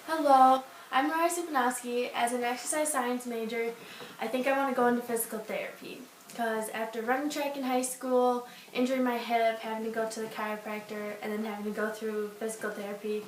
Hello, I'm Mariah Supanowski. As an exercise science major, I think I want to go into physical therapy because after running track in high school, injuring my hip, having to go to the chiropractor, and then having to go through physical therapy,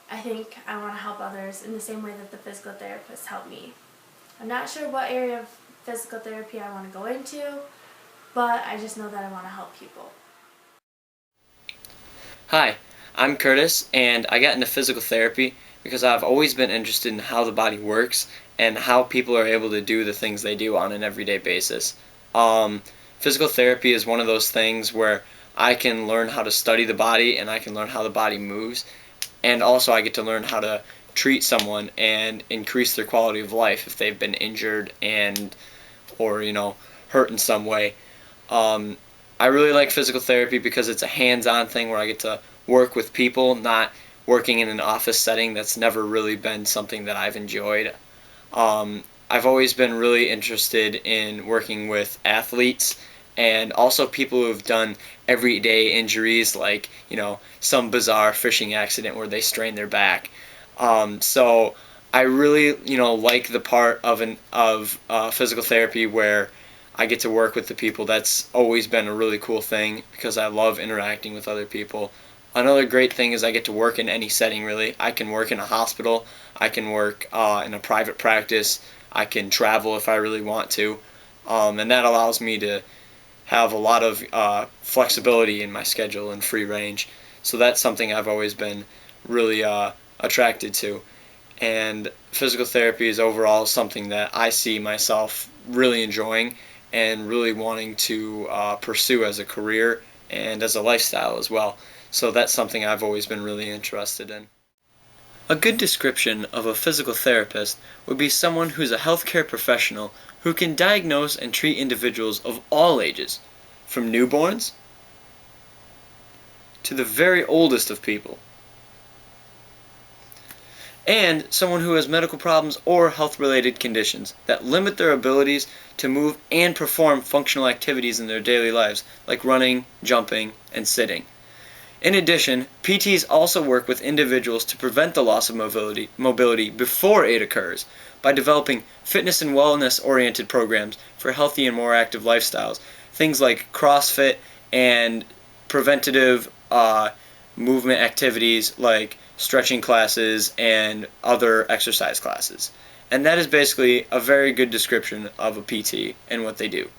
I think I want to help others in the same way that the physical therapists help me. I'm not sure what area of physical therapy I want to go into, but I just know that I want to help people. Hi, I'm Curtis, and I got into physical therapy because I've always been interested in how the body works and how people are able to do the things they do on an everyday basis. Um, Physical therapy is one of those things where I can learn how to study the body and I can learn how the body moves, and also I get to learn how to treat someone and increase their quality of life if they've been injured and or hurt in some way. Um, I really like physical therapy because it's a hands-on thing where I get to work with people, not working in an office setting. That's never really been something that I've enjoyed. I've always been really interested in working with athletes and also people who have done everyday injuries like, some bizarre fishing accident where they strain their back. So I really, like the part of physical therapy where I get to work with the people. That's always been a really cool thing because I love interacting with other people. Another great thing is I get to work in any setting, really. I can work in a hospital, I can work in a private practice, I can travel if I really want to, and that allows me to have a lot of flexibility in my schedule and free range. So that's something I've always been really attracted to. And physical therapy is overall something that I see myself really enjoying and really wanting to pursue as a career and as a lifestyle as well. So that's something I've always been really interested in. A good description of a physical therapist would be someone who's a healthcare professional who can diagnose and treat individuals of all ages, from newborns to the very oldest of people, and someone who has medical problems or health-related conditions that limit their abilities to move and perform functional activities in their daily lives, like running, jumping, and sitting. In addition, PTs also work with individuals to prevent the loss of mobility before it occurs by developing fitness and wellness-oriented programs for healthy and more active lifestyles. Things like CrossFit and preventative movement activities like stretching classes and other exercise classes. And that is basically a very good description of a PT and what they do.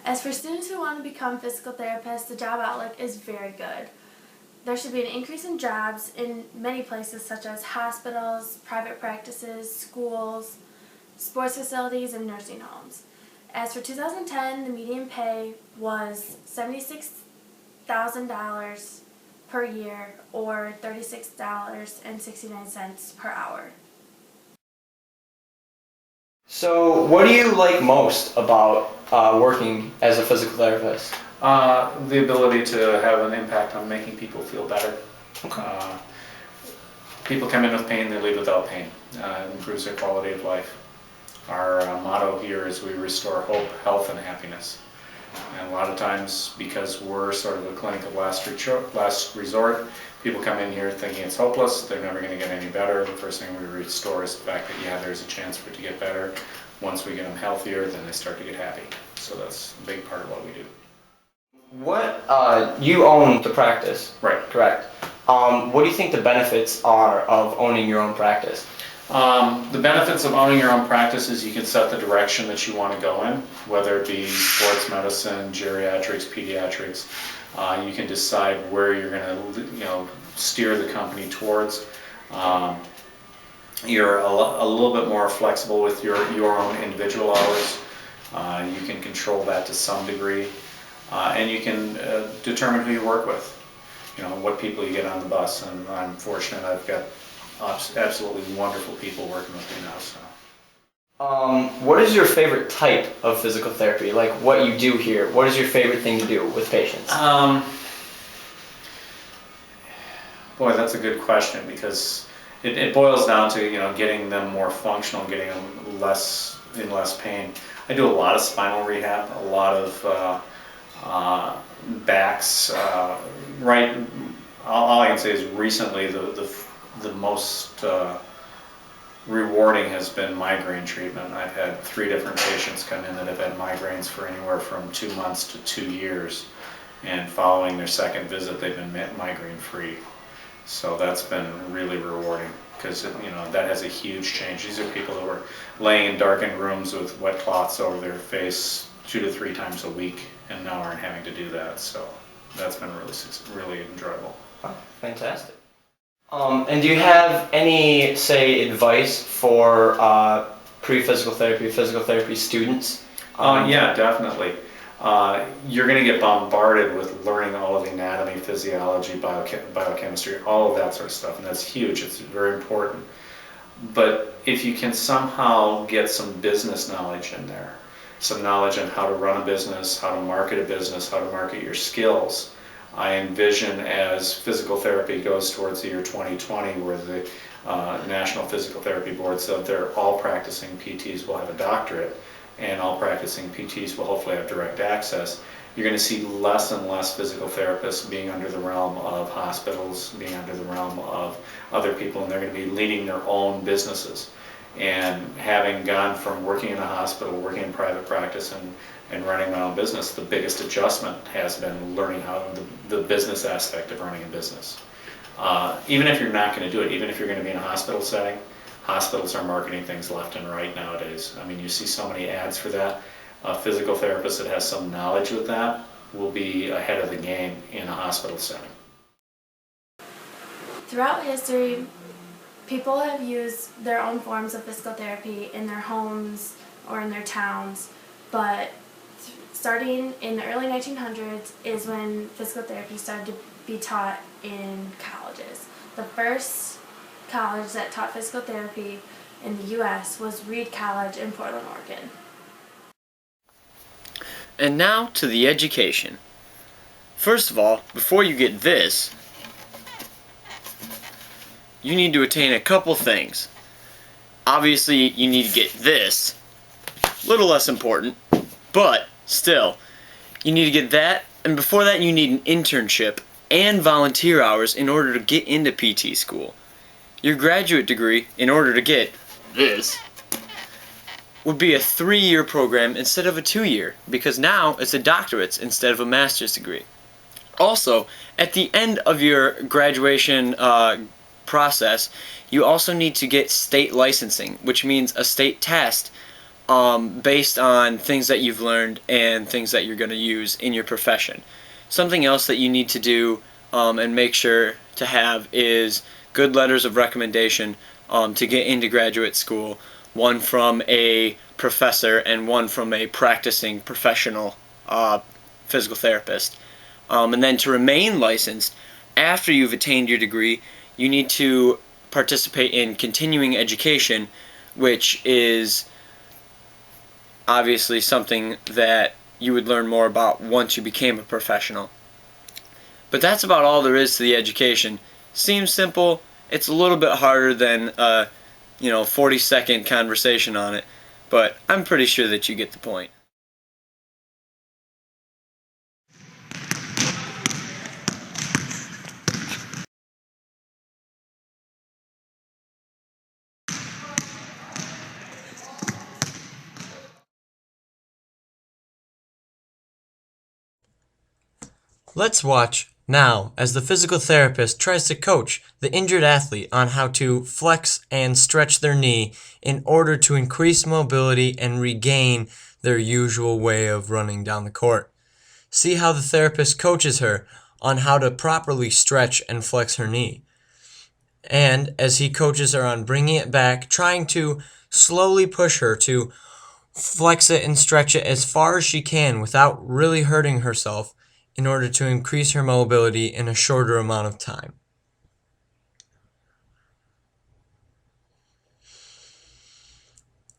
As for students who want to become physical therapists, the job outlook is very good. There should be an increase in jobs in many places such as hospitals, private practices, schools, sports facilities, and nursing homes. As for 2010, the median pay was $76,000 per year or $36.69 per hour. So, what do you like most about working as a physical therapist? The ability to have an impact on making people feel better. Okay. People come in with pain, they leave without pain. It improves their quality of life. Our motto here is we restore hope, health, and happiness. And a lot of times, because we're sort of a clinic of last resort, people come in here thinking it's hopeless, they're never going to get any better. The first thing we restore is the fact that, yeah, there's a chance for it to get better. Once we get them healthier, then they start to get happy. So that's a big part of what we do. You own the practice, Right. correct? What do you think the benefits are of owning your own practice? The benefits of owning your own practice is you can set the direction that you want to go in, whether it be sports medicine, geriatrics, pediatrics. You can decide where you're going to, steer the company towards. You're a little bit more flexible with your own individual hours. You can control that to some degree, and you can determine who you work with. What people you get on the bus, and I'm fortunate I've got absolutely wonderful people working with me now. So. What is your favorite type of physical therapy? Like what you do here? What is your favorite thing to do with patients? Boy, that's a good question because it boils down to getting them more functional, getting them less pain. I do a lot of spinal rehab, a lot of backs. Right, all I can say is recently the the most rewarding has been migraine treatment. I've had 3 different patients come in that have had migraines for anywhere from 2 months to 2 years, and following their second visit they've been migraine free. So that's been really rewarding, because that has a huge change. These are people that were laying in darkened rooms with wet cloths over their face 2 to 3 times a week, and now aren't having to do that. So that's been really enjoyable. Wow, fantastic. And do you have any, say, advice for physical therapy students? Yeah, definitely. You're going to get bombarded with learning all of the anatomy, physiology, biochemistry, all of that sort of stuff, and that's huge. It's very important. But if you can somehow get some business knowledge in there, some knowledge on how to run a business, how to market a business, how to market your skills, I envision as physical therapy goes towards the year 2020, where the National Physical Therapy Board said they're all practicing PTs will have a doctorate, and all practicing PTs will hopefully have direct access. You're going to see less and less physical therapists being under the realm of hospitals, being under the realm of other people, and they're going to be leading their own businesses. And having gone from working in a hospital, working in private practice, and running my own business, the biggest adjustment has been learning how the business aspect of running a business. Even if you're not going to do it, even if you're going to be in a hospital setting, hospitals are marketing things left and right nowadays. I mean, you see so many ads for that. A physical therapist that has some knowledge with that will be ahead of the game in a hospital setting. Throughout history, people have used their own forms of physical therapy in their homes or in their towns, but starting in the early 1900s is when physical therapy started to be taught in colleges. The first college that taught physical therapy in the U.S. was Reed College in Portland, Oregon. And now to the education. First of all, before you get this, you need to attain a couple things. Obviously, you need to get this. A little less important, but still, you need to get that, and before that you need an internship and volunteer hours in order to get into PT school. Your graduate degree, in order to get this, would be a 3-year program instead of a 2-year, because now it's a doctorate instead of a master's degree. Also, at the end of your graduation process, you also need to get state licensing, which means a state test based on things that you've learned and things that you're going to use in your profession. Something else that you need to do and make sure to have is good letters of recommendation to get into graduate school, one from a professor and one from a practicing professional physical therapist. And then to remain licensed, after you've attained your degree, you need to participate in continuing education, which is obviously something that you would learn more about once you became a professional. But that's about all there is to the education. Seems simple. It's a little bit harder than 40-second conversation on it, but I'm pretty sure that you get the point. Let's watch now as the physical therapist tries to coach the injured athlete on how to flex and stretch their knee in order to increase mobility and regain their usual way of running down the court. See how the therapist coaches her on how to properly stretch and flex her knee. And as he coaches her on bringing it back, trying to slowly push her to flex it and stretch it as far as she can without really hurting herself, in order to increase her mobility in a shorter amount of time.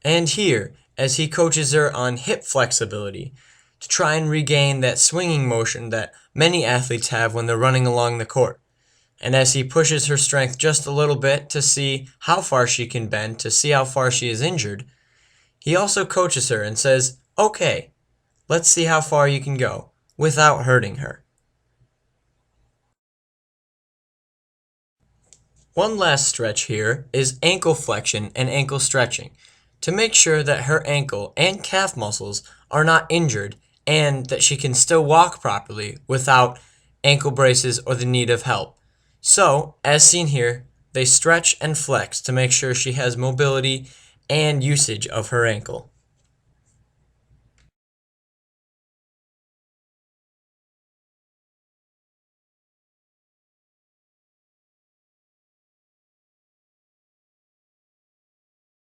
And here, as he coaches her on hip flexibility, to try and regain that swinging motion that many athletes have when they're running along the court. And as he pushes her strength just a little bit to see how far she can bend, to see how far she is injured, he also coaches her and says, "Okay, let's see how far you can go without hurting her." One last stretch here is ankle flexion and ankle stretching to make sure that her ankle and calf muscles are not injured and that she can still walk properly without ankle braces or the need of help. So, as seen here, they stretch and flex to make sure she has mobility and usage of her ankle.